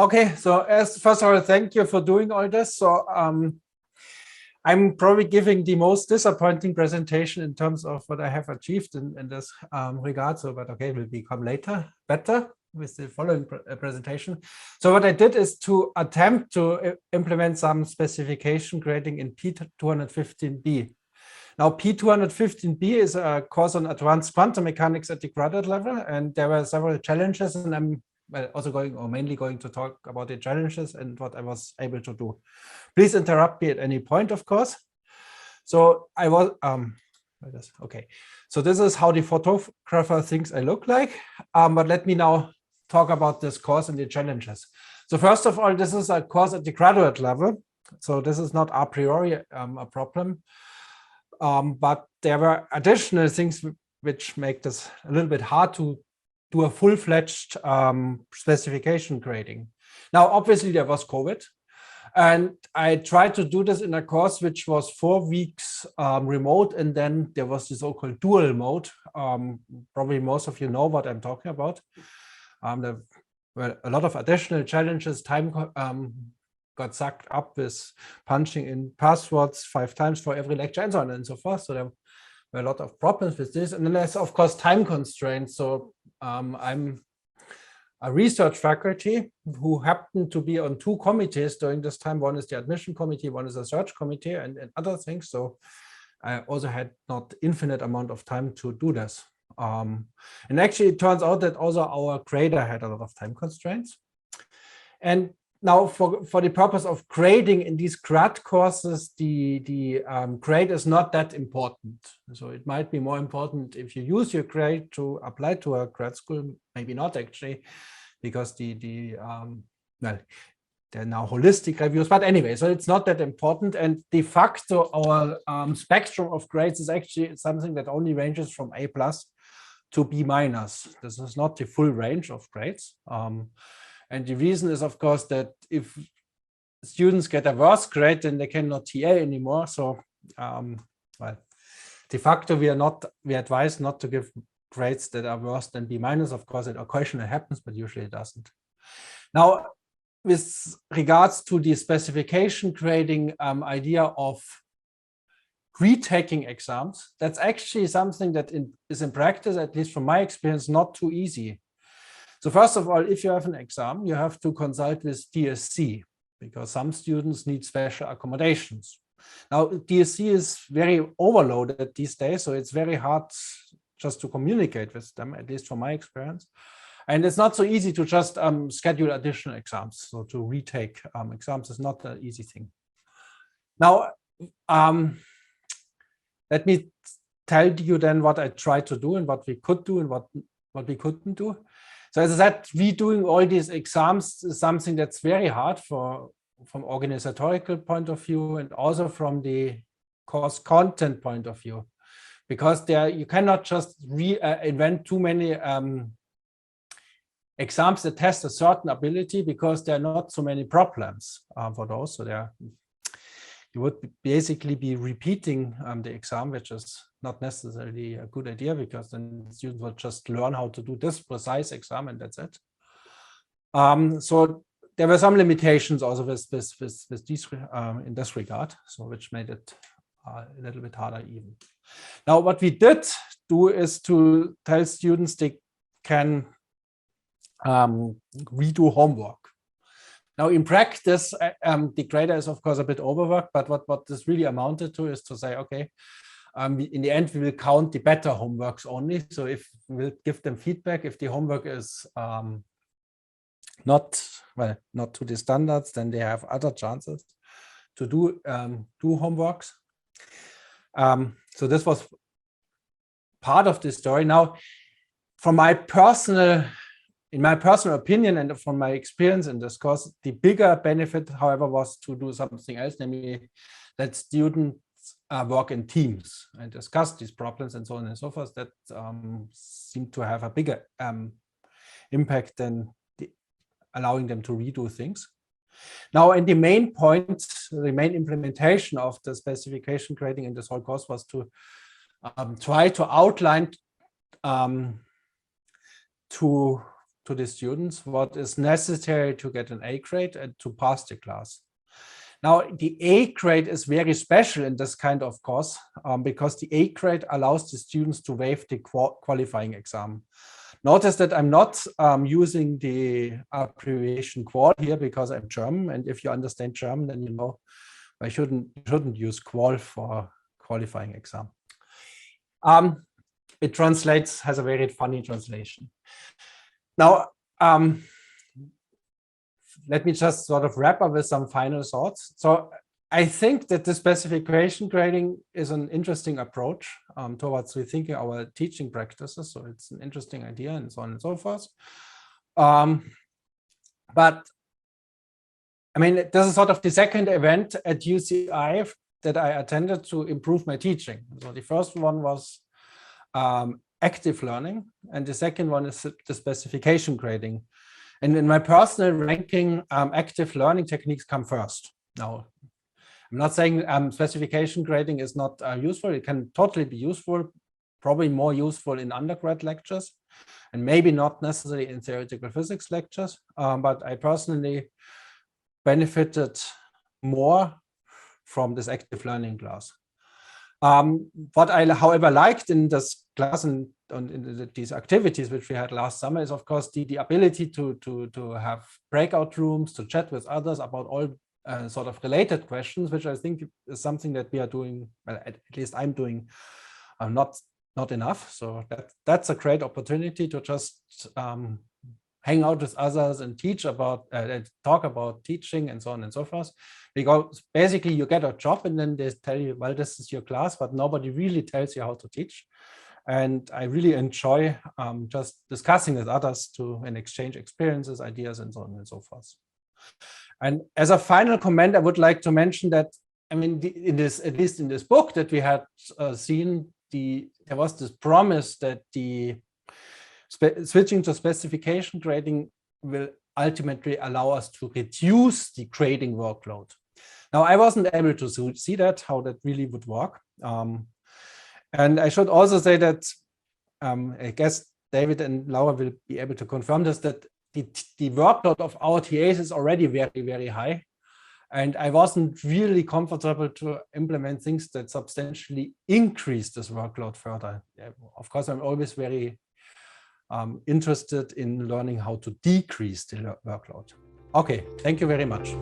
Okay, so first of all, thank you for doing all this. So I'm probably giving the most disappointing presentation in terms of what I have achieved in this regard. So, but okay, will become later better with the following presentation. So what I did is to attempt to implement some specification grading in P215B. Now, P215B is a course on advanced quantum mechanics at the graduate level, and there were several challenges, and I'm also mainly going to talk about the challenges and what I was able to do. Please interrupt me at any point, of course. So I was, okay. So this is how the photographer thinks I look like, but let me now talk about this course and the challenges. So first of all, this is a course at the graduate level. So this is not a priori a problem, but there were additional things which make this a little bit hard to do a full-fledged specification grading. Now, obviously, there was COVID, and I tried to do this in a course which was 4 weeks remote, and then there was the so-called dual mode. Probably most of you know what I'm talking about. There were a lot of additional challenges. Time got sucked up with punching in passwords 5 times for every lecture and so on and so forth. So there were a lot of problems with this. And then there's, of course, time constraints. So I'm a research faculty who happened to be on 2 committees during this time. One is the admission committee, one is a search committee, and other things. So I also had not infinite amount of time to do this. And actually, it turns out that also our grader had a lot of time constraints. And now, for the purpose of grading in these grad courses, the grade is not that important. So it might be more important if you use your grade to apply to a grad school, maybe not actually, because well, they're now holistic reviews. But anyway, so it's not that important. And de facto, our spectrum of grades is actually something that only ranges from A+ to B-. This is not the full range of grades. And the reason is, of course, that if students get a worse grade, then they cannot TA anymore. So, well, de facto, we advise not to give grades that are worse than B-. Of course, it occasionally happens, but usually it doesn't. Now, with regards to the specification grading idea of retaking exams, that's actually something that is in practice, at least from my experience, not too easy. So first of all, if you have an exam, you have to consult with DSC because some students need special accommodations. Now, DSC is very overloaded these days, so it's very hard just to communicate with them, at least from my experience. And it's not so easy to just schedule additional exams. So to retake exams is not an easy thing. Now, let me tell you then what I tried to do and what we could do and what we couldn't do. So as I said, redoing all these exams is something that's very hard from organizatorical point of view and also from the course content point of view, because you cannot just invent too many exams that test a certain ability because there are not so many problems for those. So you would basically be repeating the exam, which is not necessarily a good idea because then students will just learn how to do this precise exam and that's it. So there were some limitations also with these in this regard, so which made it a little bit harder even. Now, what we did do is to tell students they can redo homework. Now, in practice, the grader is, of course, a bit overworked, but what this really amounted to is to say, okay, in the end, we will count the better homeworks only. So if we'll give them feedback, if the homework is not to the standards, then they have other chances to do homeworks. So this was part of the story. Now, in my personal opinion and from my experience in this course, the bigger benefit, however, was to do something else, namely that students work in teams and discuss these problems and so on and so forth. That seemed to have a bigger impact than allowing them to redo things. Now, and the main point, the main implementation of the specification grading in this whole course was to try to outline to to the students what is necessary to get an A grade and to pass the class. Now, the A grade is very special in this kind of course because the A grade allows the students to waive the qualifying exam. Notice that I'm not using the abbreviation qual here because I'm German, and if you understand German, then you know I shouldn't use qual for qualifying exam. It translates, has a very funny translation. Now, let me just sort of wrap up with some final thoughts. So I think that the specification grading is an interesting approach towards rethinking our teaching practices. So it's an interesting idea and so on and so forth. But I mean, this is sort of the second event at UCI that I attended to improve my teaching. So the first one was active learning, and the second one is the specification grading. And in my personal ranking, active learning techniques come first. Now, I'm not saying specification grading is not useful. It can totally be useful, probably more useful in undergrad lectures, and maybe not necessarily in theoretical physics lectures. But I personally benefited more from this active learning class. What I, however, liked in this class and in these activities which we had last summer is, of course, the ability to have breakout rooms, to chat with others about all sort of related questions, which I think is something that we are doing, well, at least I'm doing not enough. So that's a great opportunity to just hang out with others and teach about, talk about teaching and so on and so forth. Because basically you get a job and then they tell you, well, this is your class, but nobody really tells you how to teach. And I really enjoy just discussing with others and exchange experiences, ideas, and so on and so forth. And as a final comment, I would like to mention that, I mean, at least in this book that we had seen, there was this promise that the switching to specification grading will ultimately allow us to reduce the grading workload. Now, I wasn't able to see that, how that really would work. And I should also say that I guess David and Laura will be able to confirm this, that the workload of our TAs is already very, very high. And I wasn't really comfortable to implement things that substantially increase this workload further. Of course, I'm always very interested in learning how to decrease the workload. Okay, thank you very much.